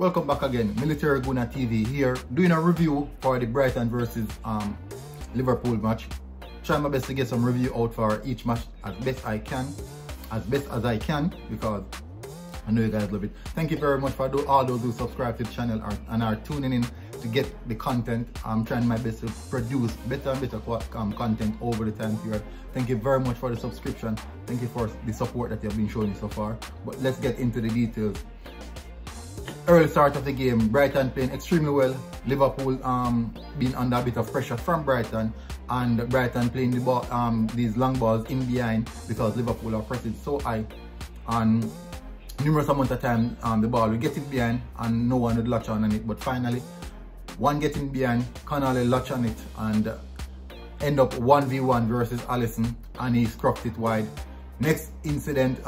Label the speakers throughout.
Speaker 1: Welcome back again. Military Guna TV here, doing a review for the Brighton versus Liverpool match. Trying my best to get some review out for each match as best as I can, because I know you guys love it. Thank you very much for all those who subscribe to the channel and are tuning in to get the content. I'm trying my best to produce better and better content over the time period. Thank you very much for the subscription. Thank you for the support that you've been showing so far. But let's get into the details. Early start of the game, Brighton playing extremely well. Liverpool being under a bit of pressure from Brighton, and Brighton playing the ball, these long balls in behind, because Liverpool are pressing so high, and numerous amount of time the ball will get it behind and no one would latch on it. But finally, one getting behind, Connolly latch on it and end up 1v1 versus Alisson, and he scruffed it wide. Next incident,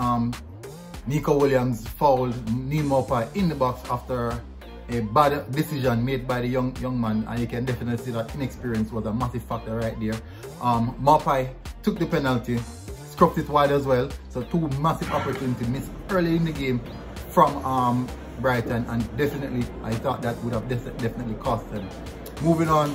Speaker 1: Nico Williams fouled Neil Maupay in the box after a bad decision made by the young man, and you can definitely see that inexperience was a massive factor right there. Maupay took the penalty, scruffed it wide as well, so two massive opportunities missed early in the game from Brighton, and definitely I thought that would have definitely cost them. Moving on,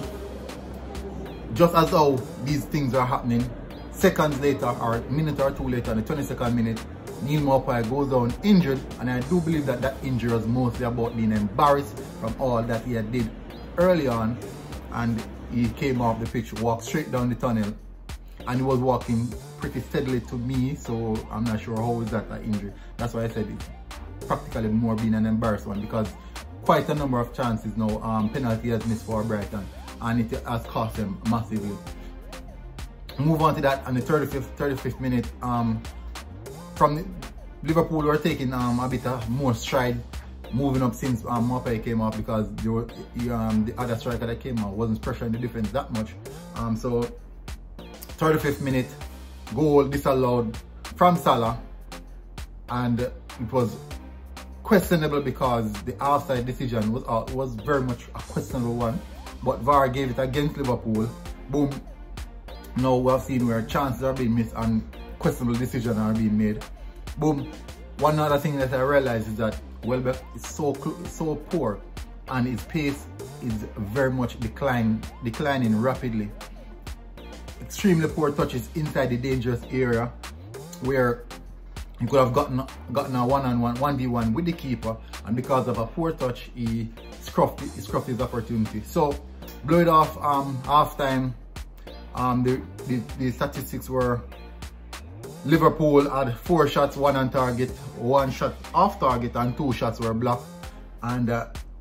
Speaker 1: just as how these things are happening, seconds later or a minute or two later, in the 22nd minute, Neil Maupay goes down injured, and I do believe that injury was mostly about being embarrassed from all that he had did early on, and he came off the pitch, walked straight down the tunnel, and he was walking pretty steadily to me, so I'm not sure how is that an injury. That's why I said it's practically more being an embarrassed one, because quite a number of chances now penalty has missed for Brighton, and it has cost them massively. Move on to that, and the 35th minute, from Liverpool were taking a bit of more stride, moving up since Maupay came off, because the other striker that came out wasn't pressuring the defense that much. So 35th minute, goal disallowed from Salah, and it was questionable because the offside decision was very much a questionable one, but VAR gave it against Liverpool. Boom. Now we have seen where chances are being missed and questionable decisions are being made. Boom. One other thing that I realized is that Welbeck is so poor, and his pace is very much declining rapidly. Extremely poor touches inside the dangerous area, where he could have gotten a one-on-one 1v1 with the keeper, and because of a poor touch, he scruffed his opportunity. So blow it off half time. The statistics were Liverpool had 4 shots, 1 on target, 1 shot off target, and 2 shots were blocked. And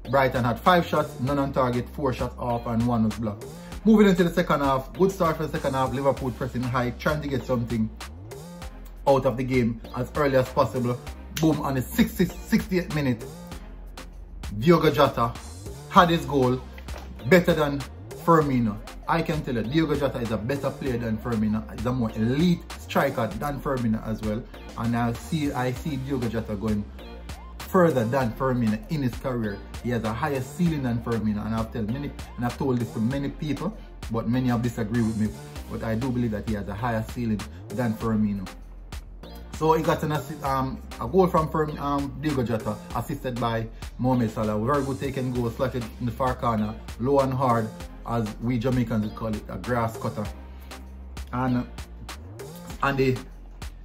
Speaker 1: Brighton had 5 shots, none on target, 4 shots off, and 1 was blocked. Moving into the second half, good start for the second half. Liverpool pressing high, trying to get something out of the game as early as possible. Boom, on the 68th minute, Diogo Jota had his goal, better than Firmino. I can tell you, Diogo Jota is a better player than Firmino. He's a more elite striker than Firmino as well. And I see Diogo Jota going further than Firmino in his career. He has a higher ceiling than Firmino, and I've told this to many people, but many have disagreed with me. But I do believe that he has a higher ceiling than Firmino. So he got a goal from Diogo Jota, assisted by Mohamed Salah. Very good taken goal, slotted in the far corner, low and hard, as we Jamaicans would call it, a grass cutter. And the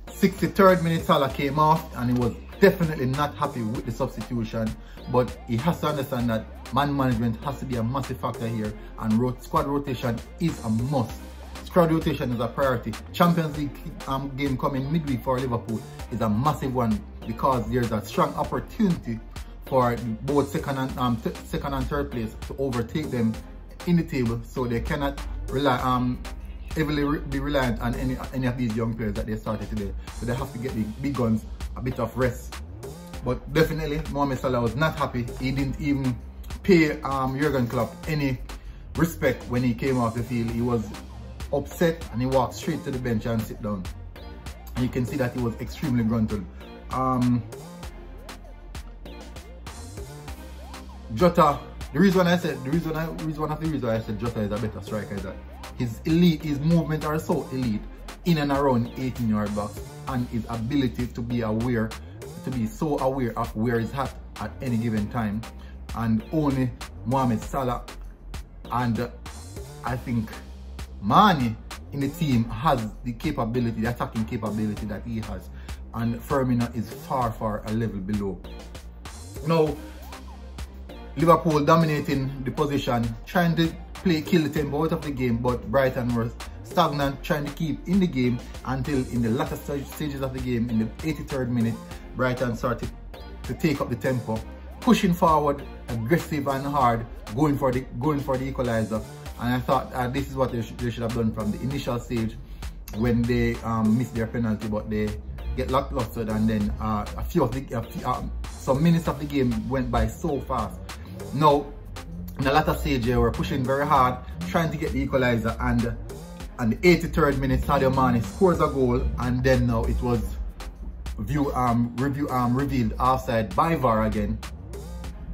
Speaker 1: 63rd minute, Salah came off, and he was definitely not happy with the substitution. But he has to understand that man management has to be a massive factor here, and squad rotation is a must. Squad rotation is a priority. Champions League game coming midweek for Liverpool is a massive one, because there's a strong opportunity for both second and third place to overtake them in the table, so they cannot rely heavily be reliant on any of these young players that they started today. So they have to get the big guns a bit of rest. But definitely Mohamed Salah was not happy. He didn't even pay Jurgen Klopp any respect when he came off the field. He was upset, and he walked straight to the bench and sit down. And you can see that he was extremely gruntled. Jota, one of the reasons I said Jota is a better striker is that his movement are so elite in and around 18-yard box, and his ability to be so aware of where he's at any given time. and only Mohamed Salah and I think Mane in the team has the capability, the attacking capability that he has, and Firmino is far a level below. Now, Liverpool dominating the position, trying to kill the tempo out of the game, but Brighton were stagnant, trying to keep in the game until in the latter stages of the game, in the 83rd minute, Brighton started to take up the tempo, pushing forward, aggressive and hard, going for the equalizer. And I thought this is what they should have done from the initial stage when they missed their penalty, but they get lackluster, and then some minutes of the game went by so fast. Now, in the latter stage, they were pushing very hard, trying to get the equalizer, and the 83rd minute, Sadio Mane scores a goal, and then now it was revealed offside by VAR again,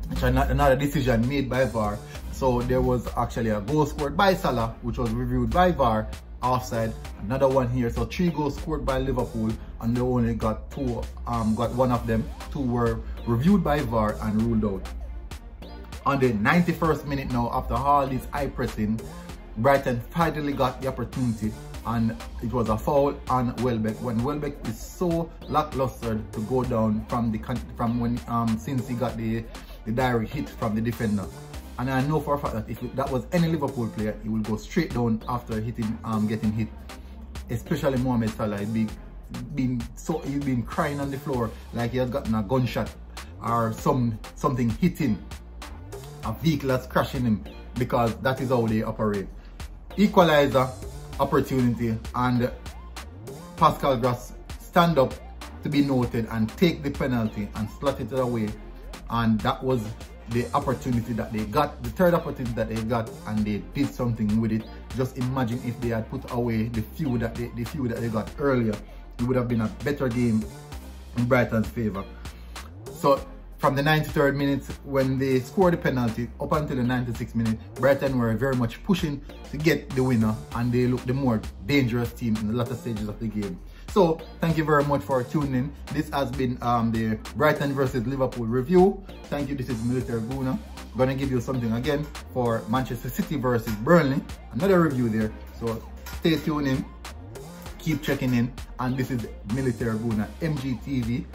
Speaker 1: which is another decision made by VAR. So there was actually a goal scored by Salah, which was reviewed by VAR, offside. Another one here, so 3 goals scored by Liverpool, and they only got 2. Got one of them. 2 were reviewed by VAR and ruled out. On the 91st minute now, after all this eye pressing, Brighton finally got the opportunity, and it was a foul on Welbeck. When Welbeck is so lackluster to go down since he got the direct hit from the defender. And I know for a fact that if that was any Liverpool player, he will go straight down after getting hit. Especially Mohamed Salah, he's been crying on the floor like he has gotten a gunshot or something hit him. A vehicle that's crashing him, because that is how they operate. Equalizer opportunity, and Pascal Gross stand up to be noted and take the penalty and slot it away, and that was the opportunity that they got, the third opportunity that they got, and they did something with it. Just imagine if they had put away the few that they got earlier, it would have been a better game in Brighton's favour. So from the 93rd minute, when they scored the penalty, up until the 96th minute, Brighton were very much pushing to get the winner, and they looked the more dangerous team in the latter stages of the game. So thank you very much for tuning in. This has been the Brighton versus Liverpool review. Thank you. This is Military Guna. I'm gonna give you something again for Manchester City versus Burnley. Another review there. So stay tuned in, keep checking in, and this is Military Guna, Mgtv.